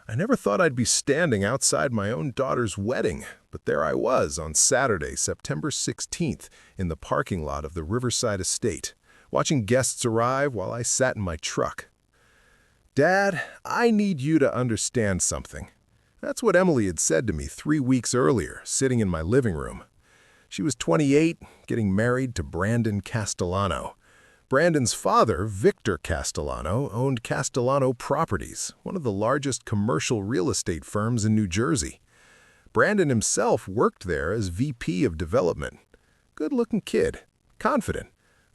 I never thought I'd be standing outside my own daughter's wedding, but there I was on Saturday, September 16th, in the parking lot of the Riverside Estate, watching guests arrive while I sat in my truck. "Dad, I need you to understand something." That's what Emily had said to me 3 weeks earlier, sitting in my living room. She was 28, getting married to Brandon Castellano. Brandon's father, Victor Castellano, owned Castellano Properties, one of the largest commercial real estate firms in New Jersey. Brandon himself worked there as VP of Development. Good-looking kid, confident,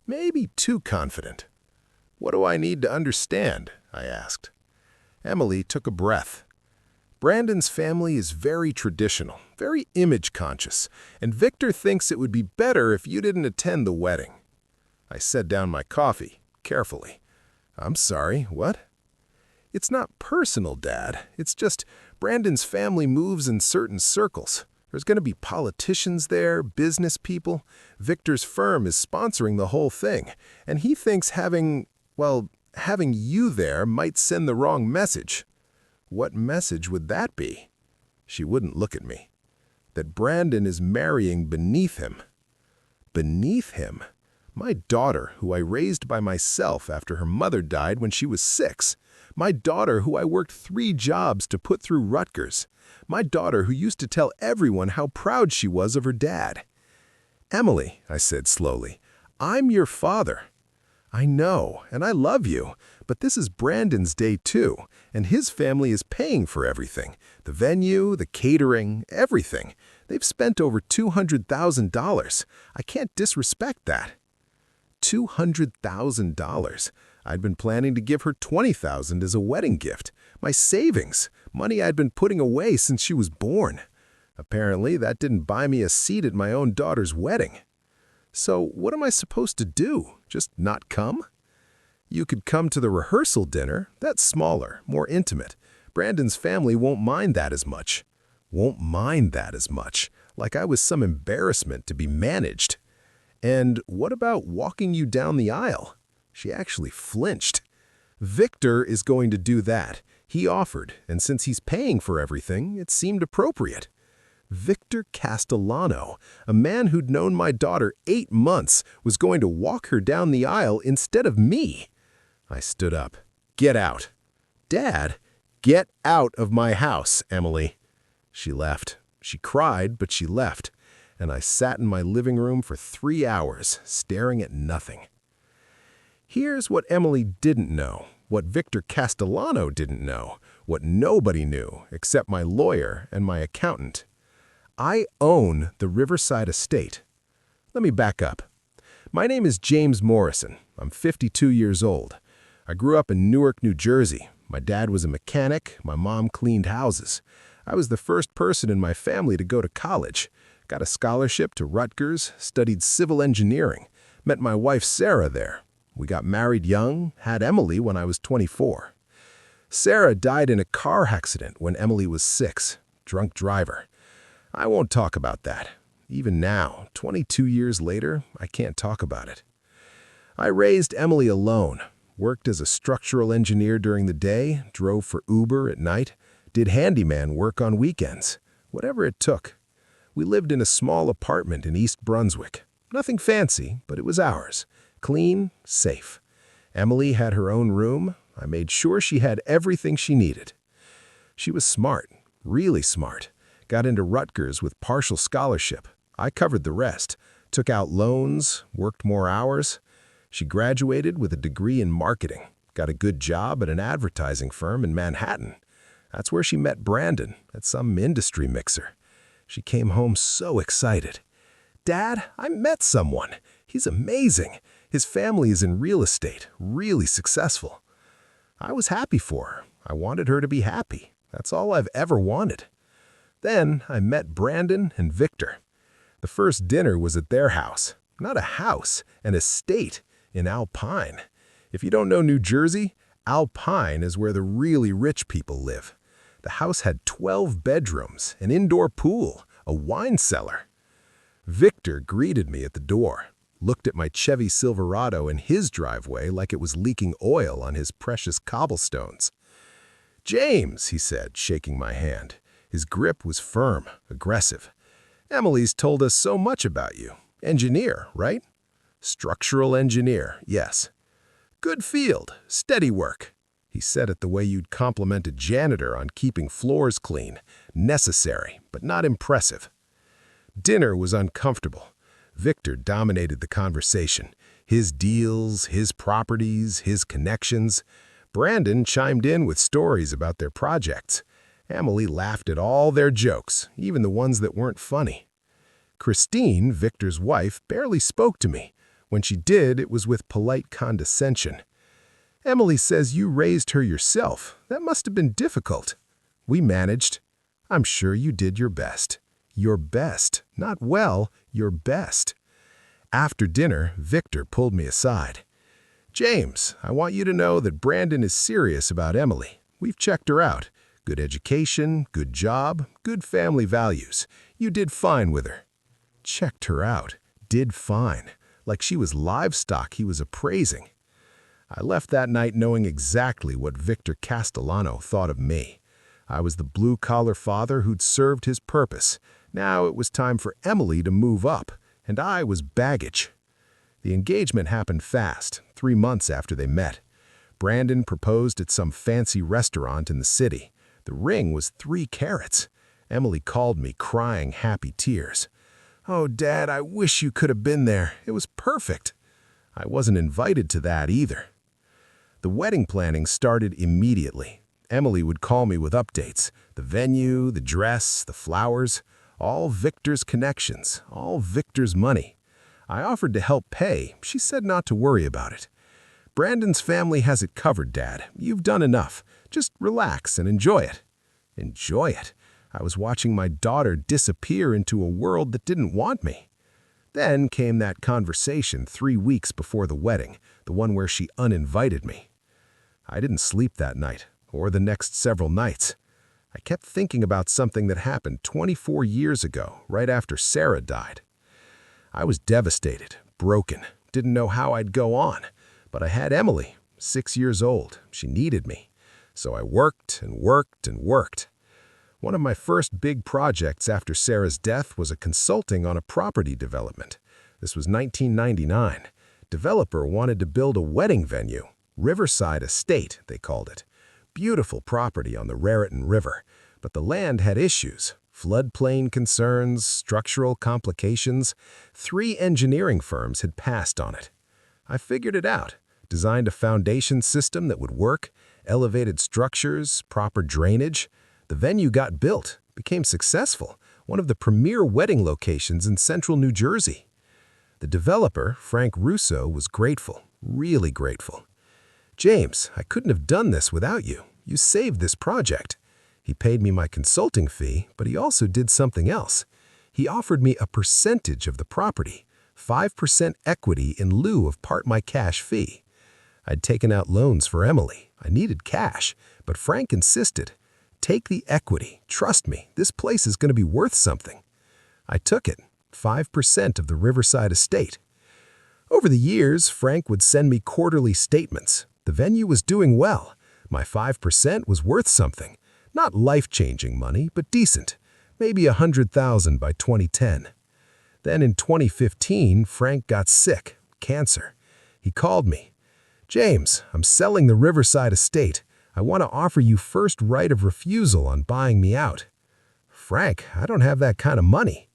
maybe too confident. "What do I need to understand?" I asked. Emily took a breath. "Brandon's family is very traditional, very image-conscious, and Victor thinks it would be better if you didn't attend the wedding." I set down my coffee, carefully. "I'm sorry, what?" "It's not personal, Dad. It's just Brandon's family moves in certain circles. There's going to be politicians there, business people. Victor's firm is sponsoring the whole thing, and he thinks having you there might send the wrong message." "What message would that be?" She wouldn't look at me. "That Brandon is marrying beneath him." Beneath him? My daughter, who I raised by myself after her mother died when she was 6. My daughter, who I worked 3 jobs to put through Rutgers. My daughter, who used to tell everyone how proud she was of her dad. "Emily," I said slowly, "I'm your father. I know, and I love you, but this is Brandon's day too, and his family is paying for everything. The venue, the catering, everything. They've spent over $200,000. I can't disrespect that." $200,000. I'd been planning to give her $20,000 as a wedding gift. My savings, money I'd been putting away since she was born. Apparently, that didn't buy me a seat at my own daughter's wedding. So what am I supposed to do? Just not come? "You could come to the rehearsal dinner. That's smaller, more intimate. Brandon's family won't mind that as much." Won't mind that as much, like I was some embarrassment to be managed. "And what about walking you down the aisle?" She actually flinched. "Victor is going to do that. He offered, and since he's paying for everything, it seemed appropriate." Victor Castellano, a man who'd known my daughter 8 months, was going to walk her down the aisle instead of me. I stood up. "Get out." "Dad, get out of my house, Emily." She left. She cried, but she left. And I sat in my living room for 3 hours, staring at nothing. Here's what Emily didn't know, what Victor Castellano didn't know, what nobody knew except my lawyer and my accountant. I own the Riverside Estate. Let me back up. My name is James Morrison. I'm 52 years old. I grew up in Newark, New Jersey. My dad was a mechanic. My mom cleaned houses. I was the first person in my family to go to college. Got a scholarship to Rutgers, studied civil engineering, met my wife Sarah there. We got married young, had Emily when I was 24. Sarah died in a car accident when Emily was 6, drunk driver. I won't talk about that. Even now, 22 years later, I can't talk about it. I raised Emily alone, worked as a structural engineer during the day, drove for Uber at night, did handyman work on weekends, whatever it took. We lived in a small apartment in East Brunswick. Nothing fancy, but it was ours. Clean, safe. Emily had her own room. I made sure she had everything she needed. She was smart, really smart. Got into Rutgers with partial scholarship. I covered the rest. Took out loans, worked more hours. She graduated with a degree in marketing. Got a good job at an advertising firm in Manhattan. That's where she met Brandon, at some industry mixer. She came home so excited. "Dad, I met someone. He's amazing. His family is in real estate, really successful." I was happy for her. I wanted her to be happy. That's all I've ever wanted. Then I met Brandon and Victor. The first dinner was at their house. Not a house, an estate in Alpine. If you don't know New Jersey, Alpine is where the really rich people live. The house had 12 bedrooms, an indoor pool, a wine cellar. Victor greeted me at the door, looked at my Chevy Silverado in his driveway like it was leaking oil on his precious cobblestones. "James," he said, shaking my hand. His grip was firm, aggressive. "Emily's told us so much about you. Engineer, right?" "Structural engineer, yes." "Good field, steady work." He said it the way you'd compliment a janitor on keeping floors clean. Necessary, but not impressive. Dinner was uncomfortable. Victor dominated the conversation. His deals, his properties, his connections. Brandon chimed in with stories about their projects. Emily laughed at all their jokes, even the ones that weren't funny. Christine, Victor's wife, barely spoke to me. When she did, it was with polite condescension. "Emily says you raised her yourself. That must have been difficult." "We managed." "I'm sure you did your best." "Your best. Not well, your best." After dinner, Victor pulled me aside. "James, I want you to know that Brandon is serious about Emily. We've checked her out. Good education, good job, good family values. You did fine with her." Checked her out. Did fine. Like she was livestock he was appraising. I left that night knowing exactly what Victor Castellano thought of me. I was the blue-collar father who'd served his purpose. Now it was time for Emily to move up, and I was baggage. The engagement happened fast, 3 months after they met. Brandon proposed at some fancy restaurant in the city. The ring was 3 carats. Emily called me crying happy tears. "Oh, Dad, I wish you could have been there. It was perfect." I wasn't invited to that either. The wedding planning started immediately. Emily would call me with updates. The venue, the dress, the flowers, all Victor's connections, all Victor's money. I offered to help pay. She said not to worry about it. "Brandon's family has it covered, Dad. You've done enough. Just relax and enjoy it." Enjoy it? I was watching my daughter disappear into a world that didn't want me. Then came that conversation 3 weeks before the wedding, the one where she uninvited me. I didn't sleep that night, or the next several nights. I kept thinking about something that happened 24 years ago, right after Sarah died. I was devastated, broken, didn't know how I'd go on. But I had Emily, 6 years old. She needed me. So I worked and worked and worked. One of my first big projects after Sarah's death was a consulting on a property development. This was 1999. Developer wanted to build a wedding venue. Riverside Estate, they called it. Beautiful property on the Raritan River. But the land had issues. Floodplain concerns, structural complications. 3 engineering firms had passed on it. I figured it out. Designed a foundation system that would work. Elevated structures, proper drainage. The venue got built, became successful, one of the premier wedding locations in central New Jersey. The developer, Frank Russo, was grateful, really grateful. "James, I couldn't have done this without you. You saved this project." He paid me my consulting fee, but he also did something else. He offered me a percentage of the property, 5% equity in lieu of part my cash fee. I'd taken out loans for Emily. I needed cash, but Frank insisted. "Take the equity. Trust me, this place is going to be worth something." I took it, 5% of the Riverside Estate. Over the years, Frank would send me quarterly statements. The venue was doing well. My 5% was worth something. Not life-changing money, but decent. Maybe $100,000 by 2010. Then in 2015, Frank got sick, cancer. He called me. "James, I'm selling the Riverside Estate. I want to offer you first right of refusal on buying me out." "Frank, I don't have that kind of money."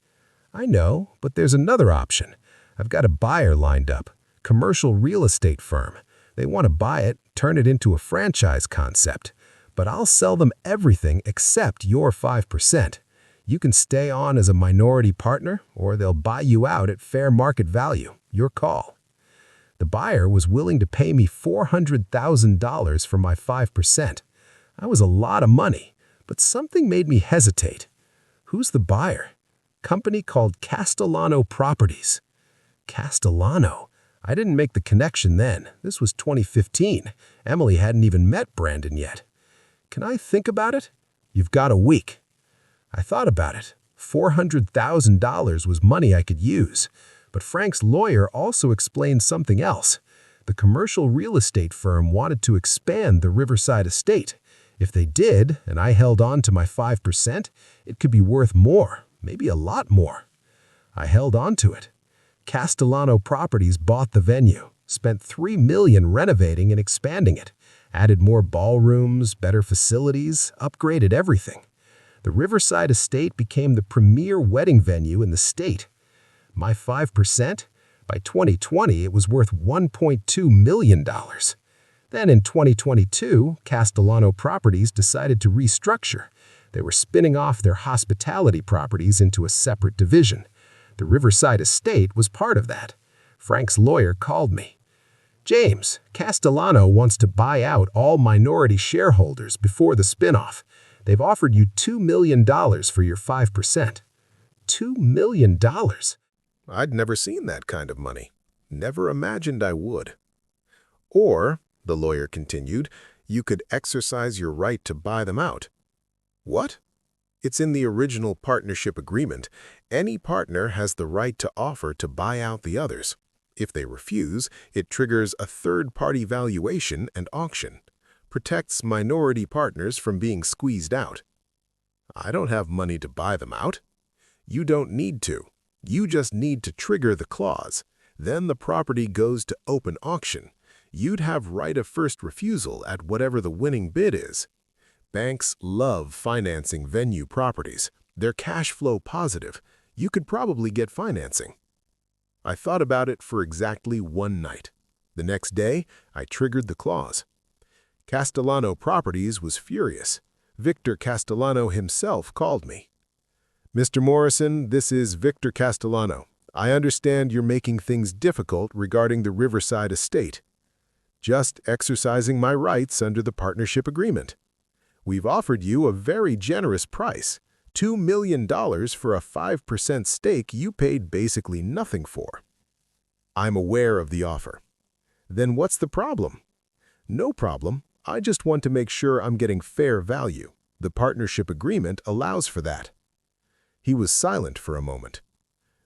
"I know, but there's another option. I've got a buyer lined up, commercial real estate firm. They want to buy it, turn it into a franchise concept. But I'll sell them everything except your 5%. You can stay on as a minority partner, or they'll buy you out at fair market value. Your call." The buyer was willing to pay me $400,000 for my 5%. That was a lot of money, but something made me hesitate. Who's the buyer? Company called Castellano Properties. Castellano? I didn't make the connection then. This was 2015. Emily hadn't even met Brandon yet. "Can I think about it?" "You've got a week." I thought about it. $400,000 was money I could use. But Frank's lawyer also explained something else. The commercial real estate firm wanted to expand the Riverside Estate. If they did, and I held on to my 5%, it could be worth more, maybe a lot more. I held on to it. Castellano Properties bought the venue, spent $3 million renovating and expanding it, added more ballrooms, better facilities, upgraded everything. The Riverside Estate became the premier wedding venue in the state. My 5%? By 2020, it was worth $1.2 million. Then in 2022, Castellano Properties decided to restructure. They were spinning off their hospitality properties into a separate division. The Riverside Estate was part of that. Frank's lawyer called me. James, Castellano wants to buy out all minority shareholders before the spinoff. They've offered you $2 million for your 5%. $2 million? I'd never seen that kind of money. Never imagined I would. Or, the lawyer continued, you could exercise your right to buy them out. What? It's in the original partnership agreement. Any partner has the right to offer to buy out the others. If they refuse, it triggers a third-party valuation and auction. Protects minority partners from being squeezed out. I don't have money to buy them out. You don't need to. You just need to trigger the clause. Then the property goes to open auction. You'd have right of first refusal at whatever the winning bid is. Banks love financing venue properties. They're cash flow positive. You could probably get financing. I thought about it for exactly one night. The next day, I triggered the clause. Castellano Properties was furious. Victor Castellano himself called me. Mr. Morrison, this is Victor Castellano. I understand you're making things difficult regarding the Riverside Estate. Just exercising my rights under the partnership agreement. We've offered you a very generous price, $2 million for a 5% stake you paid basically nothing for. I'm aware of the offer. Then what's the problem? No problem. I just want to make sure I'm getting fair value. The partnership agreement allows for that. He was silent for a moment.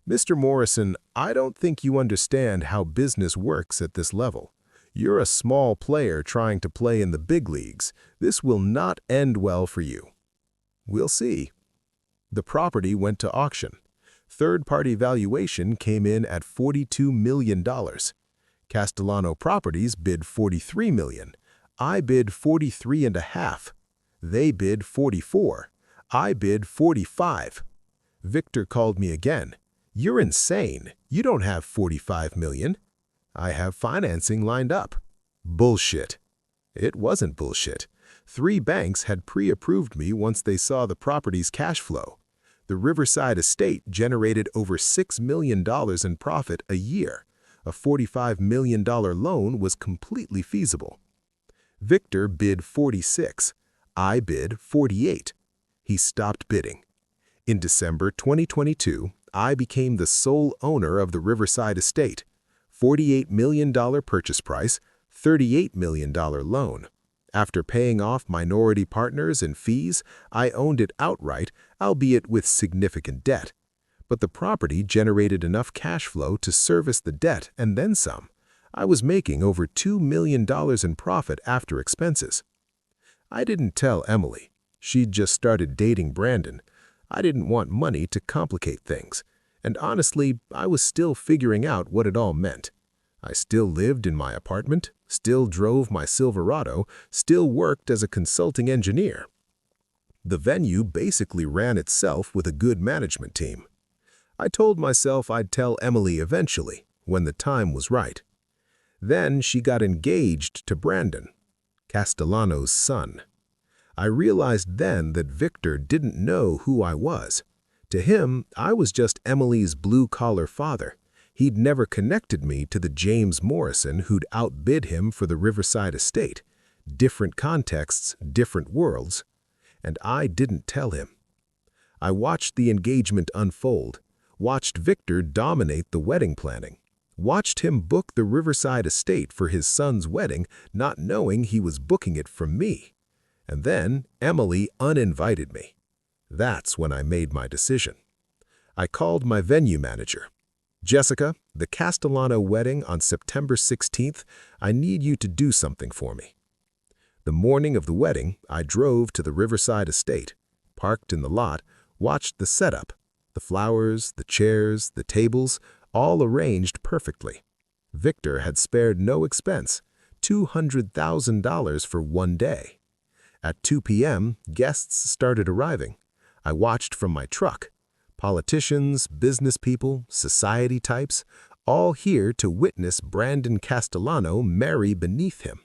Mr. Morrison, I don't think you understand how business works at this level. You're a small player trying to play in the big leagues. This will not end well for you. We'll see. The property went to auction. Third-party valuation came in at $42 million. Castellano Properties bid $43 million. I bid $43.5. They bid $44. I bid $45. Victor called me again. You're insane. You don't have $45 million. I have financing lined up. Bullshit. It wasn't bullshit. 3 banks had pre-approved me once they saw the property's cash flow. The Riverside Estate generated over $6 million in profit a year. A $45 million loan was completely feasible. Victor bid $46. I bid $48. He stopped bidding. In December 2022, I became the sole owner of the Riverside Estate. $48 million purchase price, $38 million loan. After paying off minority partners and fees, I owned it outright, albeit with significant debt. But the property generated enough cash flow to service the debt and then some. I was making over $2 million in profit after expenses. I didn't tell Emily. She'd just started dating Brandon. I didn't want money to complicate things. And honestly, I was still figuring out what it all meant. I still lived in my apartment, still drove my Silverado, still worked as a consulting engineer. The venue basically ran itself with a good management team. I told myself I'd tell Emily eventually, when the time was right. Then she got engaged to Brandon, Castellano's son. I realized then that Victor didn't know who I was. To him, I was just Emily's blue-collar father. He'd never connected me to the James Morrison who'd outbid him for the Riverside Estate. Different contexts, different worlds. And I didn't tell him. I watched the engagement unfold, watched Victor dominate the wedding planning, watched him book the Riverside Estate for his son's wedding, not knowing he was booking it from me. And then Emily uninvited me. That's when I made my decision. I called my venue manager. Jessica, the Castellano wedding on September 16th, I need you to do something for me. The morning of the wedding, I drove to the Riverside estate, parked in the lot, watched the setup, the flowers, the chairs, the tables, all arranged perfectly. Victor had spared no expense, $200,000 for one day. At 2 p.m., guests started arriving. I watched from my truck. Politicians, business people, society types, all here to witness Brandon Castellano marry beneath him.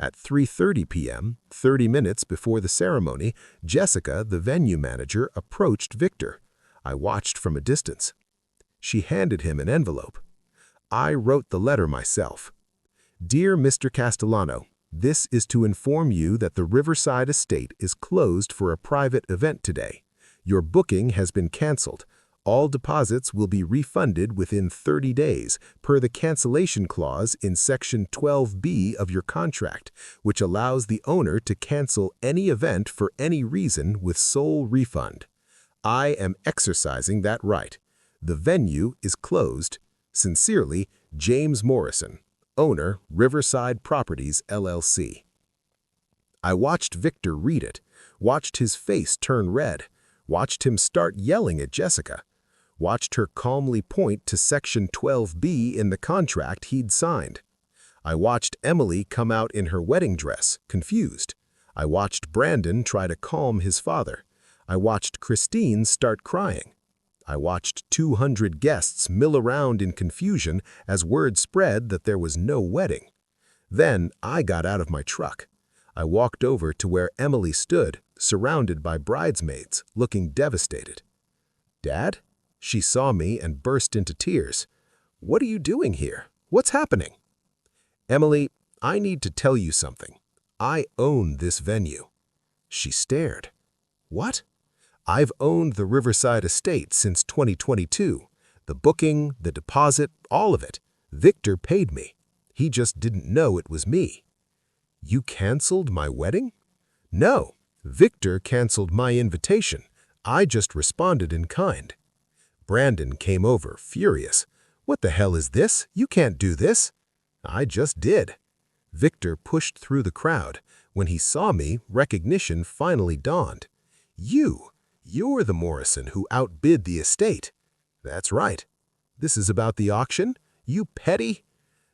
At 3:30 p.m., 30 minutes before the ceremony, Jessica, the venue manager, approached Victor. I watched from a distance. She handed him an envelope. I wrote the letter myself. Dear Mr. Castellano, this is to inform you that the Riverside estate is closed for a private event today. Your booking has been canceled. All deposits will be refunded within 30 days, per the cancellation clause in Section 12B of your contract, which allows the owner to cancel any event for any reason with sole refund. I am exercising that right. The venue is closed. Sincerely, James Morrison, owner, Riverside Properties, LLC. I watched Victor read it, watched his face turn red, watched him start yelling at Jessica, watched her calmly point to Section 12B in the contract he'd signed. I watched Emily come out in her wedding dress, confused. I watched Brandon try to calm his father. I watched Christine start crying. I watched 200 guests mill around in confusion as word spread that there was no wedding. Then I got out of my truck. I walked over to where Emily stood, surrounded by bridesmaids, looking devastated. Dad? She saw me and burst into tears. What are you doing here? What's happening? Emily, I need to tell you something. I own this venue. She stared. What? I've owned the Riverside estate since 2022. The booking, the deposit, all of it. Victor paid me. He just didn't know it was me. You canceled my wedding? No, Victor canceled my invitation. I just responded in kind. Brandon came over, furious. What the hell is this? You can't do this. I just did. Victor pushed through the crowd. When he saw me, recognition finally dawned. You're the Morrison who outbid the estate. That's right. This is about the auction? You petty?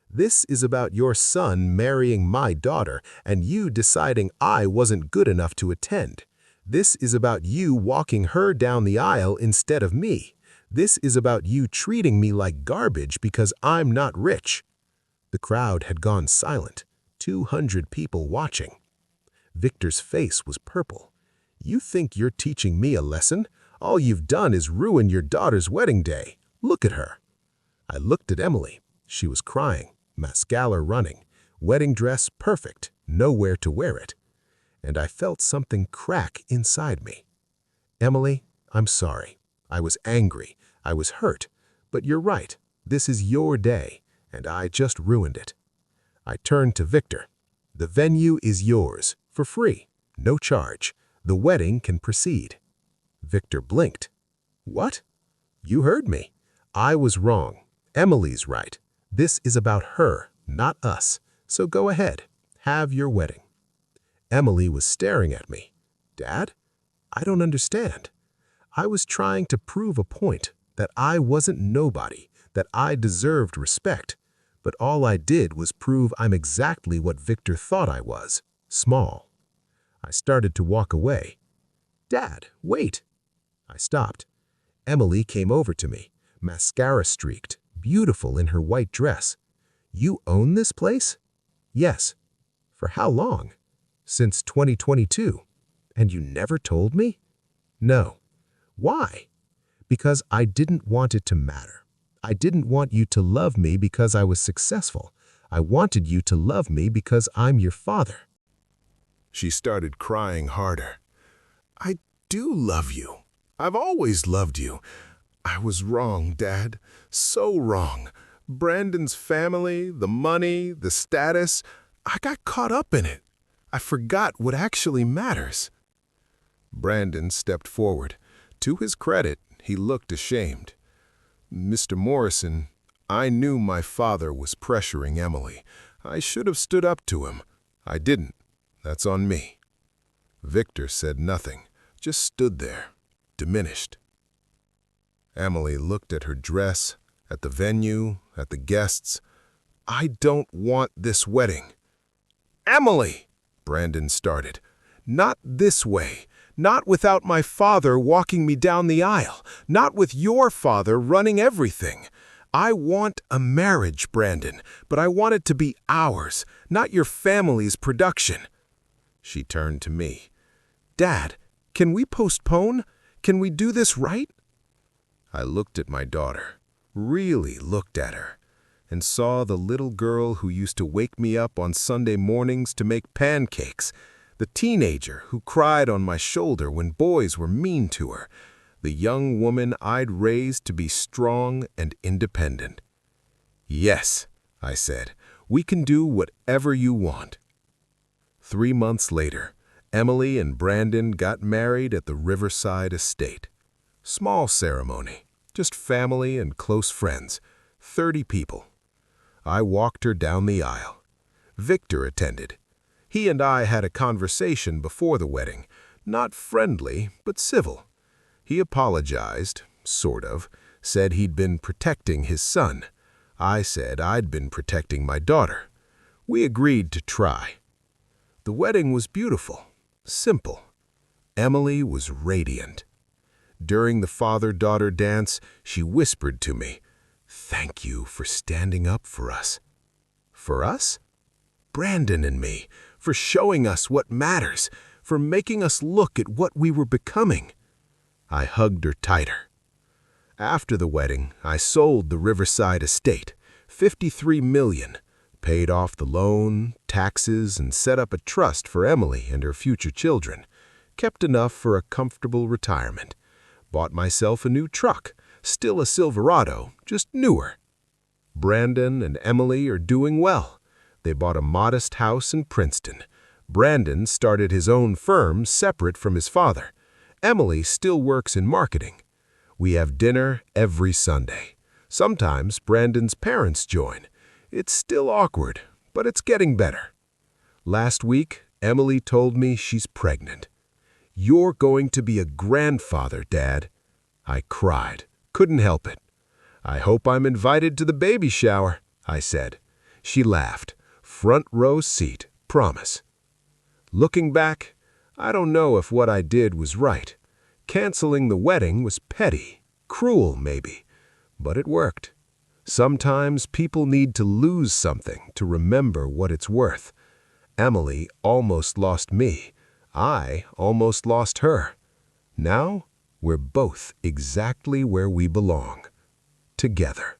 This is about your son marrying my daughter and you deciding I wasn't good enough to attend. This is about you walking her down the aisle instead of me. This is about you treating me like garbage because I'm not rich. The crowd had gone silent, 200 people watching. Victor's face was purple. You think you're teaching me a lesson? All you've done is ruin your daughter's wedding day. Look at her. I looked at Emily. She was crying, mascara running, wedding dress perfect, nowhere to wear it. And I felt something crack inside me. Emily, I'm sorry. I was angry. I was hurt. But you're right. This is your day, and I just ruined it. I turned to Victor. The venue is yours, for free, no charge. The wedding can proceed. Victor blinked. What? You heard me. I was wrong. Emily's right. This is about her, not us. So go ahead. Have your wedding. Emily was staring at me. Dad? I don't understand. I was trying to prove a point, that I wasn't nobody, that I deserved respect. But all I did was prove I'm exactly what Victor thought I was, small. I started to walk away. Dad, wait. I stopped. Emily came over to me, mascara streaked, beautiful in her white dress. You own this place? Yes. For how long? Since 2022. And you never told me? No. Why? Because I didn't want it to matter. I didn't want you to love me because I was successful. I wanted you to love me because I'm your father. She started crying harder. I do love you. I've always loved you. I was wrong, Dad. So wrong. Brandon's family, the money, the status, I got caught up in it. I forgot what actually matters. Brandon stepped forward. To his credit, he looked ashamed. Mr. Morrison, I knew my father was pressuring Emily. I should have stood up to him. I didn't. That's on me." Victor said nothing, just stood there, diminished. Emily looked at her dress, at the venue, at the guests. "I don't want this wedding." "Emily!" Brandon started. "Not this way. Not without my father walking me down the aisle. Not with your father running everything. I want a marriage, Brandon, but I want it to be ours, not your family's production." She turned to me. "Dad, can we postpone? Can we do this right?" I looked at my daughter, really looked at her, and saw the little girl who used to wake me up on Sunday mornings to make pancakes, the teenager who cried on my shoulder when boys were mean to her, the young woman I'd raised to be strong and independent. "Yes," I said, "we can do whatever you want." 3 months later, Emily and Brandon got married at the Riverside estate. Small ceremony, just family and close friends, 30 people. I walked her down the aisle. Victor attended. He and I had a conversation before the wedding, not friendly, but civil. He apologized, sort of, said he'd been protecting his son. I said I'd been protecting my daughter. We agreed to try. The wedding was beautiful, simple. Emily was radiant. During the father-daughter dance, she whispered to me, "Thank you for standing up for us." For us? Brandon and me, for showing us what matters, for making us look at what we were becoming. I hugged her tighter. After the wedding, I sold the Riverside estate, $53 million, paid off the loan, taxes, and set up a trust for Emily and her future children, kept enough for a comfortable retirement. Bought myself a new truck, still a Silverado, just newer. Brandon and Emily are doing well. They bought a modest house in Princeton. Brandon started his own firm separate from his father. Emily still works in marketing. We have dinner every Sunday. Sometimes Brandon's parents join. It's still awkward, but it's getting better. Last week, Emily told me she's pregnant. "You're going to be a grandfather, Dad." I cried, couldn't help it. "I hope I'm invited to the baby shower," I said. She laughed. "Front row seat, promise." Looking back, I don't know if what I did was right. Canceling the wedding was petty, cruel maybe, but it worked. Sometimes people need to lose something to remember what it's worth. Emily almost lost me. I almost lost her. Now, we're both exactly where we belong. Together.